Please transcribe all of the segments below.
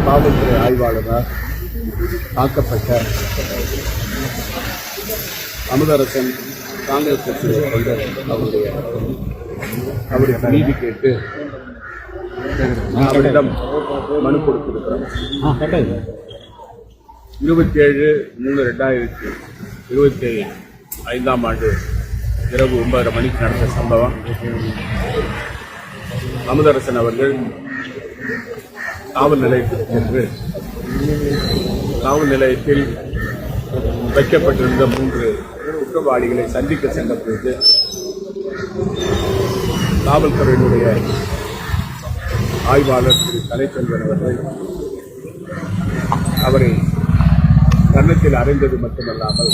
காவல்துறை ஆய்வாளரால் தாக்கப்பட்ட அமுதரசன் காங்கிரஸ் கட்சியை அவருக்கு நீதி கேட்டு அவரிடம் மனு கொடுத்திருக்கிறோம். 27/3/2025 இரவு 9:30 மணிக்கு நடந்த சம்பவம். அமுதரசன் அவர்கள் காவல் நிலையத்தில் சென்று காவல் நிலையத்தில் வைக்கப்பட்டிருந்த 3 குற்றவாளிகளை சந்திக்க சென்ற பொழுது காவல்துறையினுடைய ஆய்வாளர் திரு கலைச்செல்வன் அவர்கள் அவரை கன்னத்தில் அறைந்தது மட்டுமல்லாமல்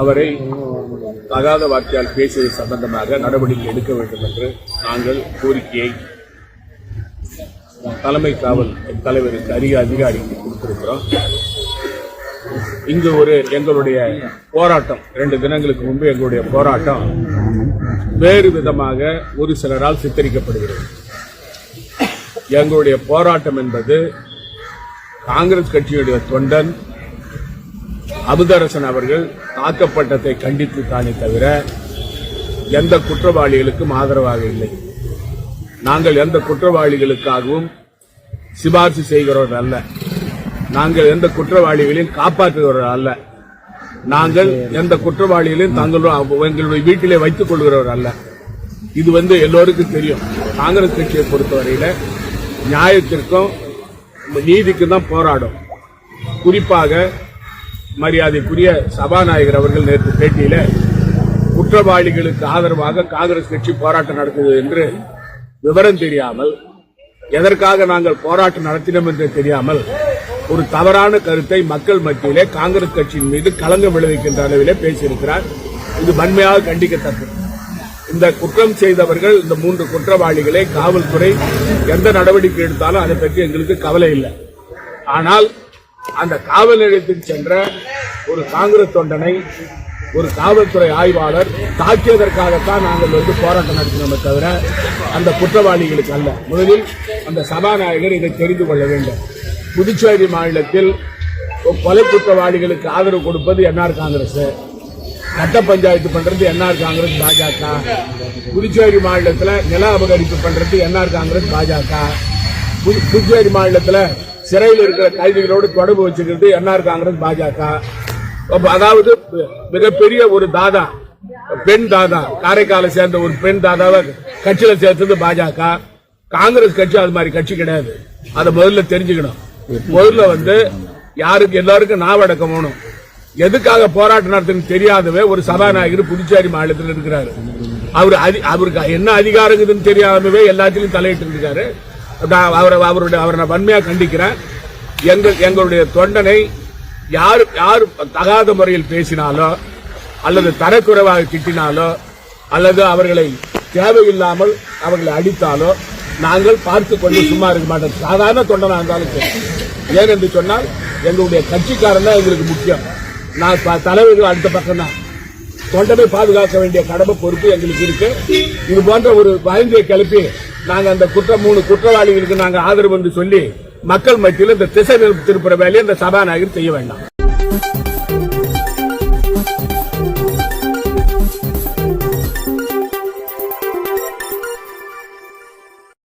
அவரை தகாத வார்த்தையால் பேசியது சம்பந்தமாக நடவடிக்கை எடுக்க வேண்டும் என்று நாங்கள் கோரிக்கையை தலைமை காவல் தலைவருக்கு அதிகாரிக்கு கொடுத்திருக்கிறோம். இங்கு எங்களுடைய போராட்டம் 2 தினங்களுக்கு முன்பு எங்களுடைய போராட்டம் வேறு விதமாக ஒரு சிலரால் சித்தரிக்கப்படுகிறது. எங்களுடைய போராட்டம் என்பது காங்கிரஸ் கட்சியுடைய தொண்டன் அமுதரசன் அவர்கள் தாக்கப்பட்டதை கண்டித்து தானே தவிர எந்த குற்றவாளிகளுக்கும் ஆதரவாக இல்லை. நாங்கள் எந்த குற்றவாளிகளுக்காகவும் சிபாரிசு செய்கிறவர்கள் அல்ல. நாங்கள் எந்த குற்றவாளிகளையும் காப்பாற்றுகிறவர்கள் அல்ல. நாங்கள் எந்த குற்றவாளிகளையும் எங்களுடைய வீட்டிலே வைத்துக் கொள்கிறவர்கள் அல்ல. இது எல்லோருக்கும் தெரியும். காங்கிரஸ் கட்சியை பொறுத்தவரையில நியாயத்திற்கும் நீதிக்கும் தான் போராடும். குறிப்பாக மரியாதைக்குரிய சபாநாயகர் அவர்கள் நேற்று பேட்டியில குற்றவாளிகளுக்கு ஆதரவாக காங்கிரஸ் கட்சி போராட்டம் நடத்துவது என்று விவரம் தெரியாமல், எதற்காக நாங்கள் போராட்டம் நடத்தினோம் என்று தெரியாமல் ஒரு தவறான கருத்தை மக்கள் மத்தியிலே காங்கிரஸ் கட்சியின் மீது களங்கம் விளைவிக்கின்ற அளவிலே பேசியிருக்கிறார். இது வன்மையாக கண்டிக்கத்தக்கது. இந்த குற்றம் செய்தவர்கள், இந்த 3 குற்றவாளிகளை காவல்துறை எந்த நடவடிக்கை எடுத்தாலும் அதை பற்றி எங்களுக்கு கவலை இல்லை. ஆனால் அந்த காவல் நிலையத்தில் சென்ற ஒரு காங்கிரஸ் தொண்டனை ஒரு காவல்துறை ஆய்வாளர் தாக்கியதற்காகத்தான் நாங்கள் போராட்டம் நடத்தினோமே தவிர அந்த குற்றவாளிகளுக்கு அல்ல. முதலில் அந்த சபாநாயகர் இதை தெரிந்து கொள்ள வேண்டும். புதுச்சேரி மாநிலத்தில் கொலை குற்றவாளிகளுக்கு ஆதரவு கொடுப்பது என்ஆர் காங்கிரஸ், கட்ட பஞ்சாயத்து பண்றது என்ஆர் காங்கிரஸ் பாஜக, புதுச்சேரி மாநிலத்தில் நில அபகரிப்பு பண்றது என்ஆர் காங்கிரஸ் பாஜக, புதுச்சேரி மாநிலத்தில் சிறையில் இருக்கிற கைதிகளோடு தொடர்பு வச்சுக்கிறது என்ஆர் காங்கிரஸ் பாஜக. அதாவது மிகப்பெரிய ஒரு தாதா, பெண் தாதா, காரைக்காலை சேர்ந்த ஒரு பெண் தாதாவை கட்சியில சேர்த்தது பாஜக. காங்கிரஸ் கட்சி அது மாதிரி கட்சி கிடையாது. அதை முதல்ல தெரிஞ்சுக்கணும். முதல்ல யாருக்கு எல்லாருக்கும் நாவடக்கம் வேணும். எதுக்காக போராட்டம் நடத்துன்னு தெரியாதவே ஒரு சபாநாயகர் புதுச்சேரி மாநிலத்தில் இருக்கிறாரு. அவருக்கு என்ன அதிகாரம் இருக்குதுன்னு தெரியாதவே எல்லாத்திலையும் தலையிட்டு இருக்காரு. அவரை நான் வன்மையா கண்டிக்கிறேன். எங்களுடைய தொண்டனை யார் தகாத முறையில் பேசினாலோ அல்லது தரக்குறைவாக திட்டினாலோ அல்லது அவர்களை தேவையில்லாமல் அவர்களை அடித்தாலோ நாங்கள் பார்த்துக் கொண்டு சும்மா இருக்க மாட்டோம். சாதாரண தொண்டனா இருந்தாலும் சரி. ஏனென்று சொன்னால் எங்களுடைய கட்சிக்காரன் தான் எங்களுக்கு முக்கியம். நான் தலைவர்கள் அடுத்த பக்கம் தான். தொண்டனை பாதுகாக்க வேண்டிய கடமை பொறுப்பு எங்களுக்கு இருக்கு. இது போன்ற ஒரு பயந்தியை கிளப்பி நாங்க அந்த 3 குற்றவாளிகளுக்கு நாங்க ஆதரவு என்று சொல்லி மக்கள் மத்தியில் இந்த திசை திருப்புற வேலையை இந்த சபாநாயகர் செய்ய வேண்டாம்.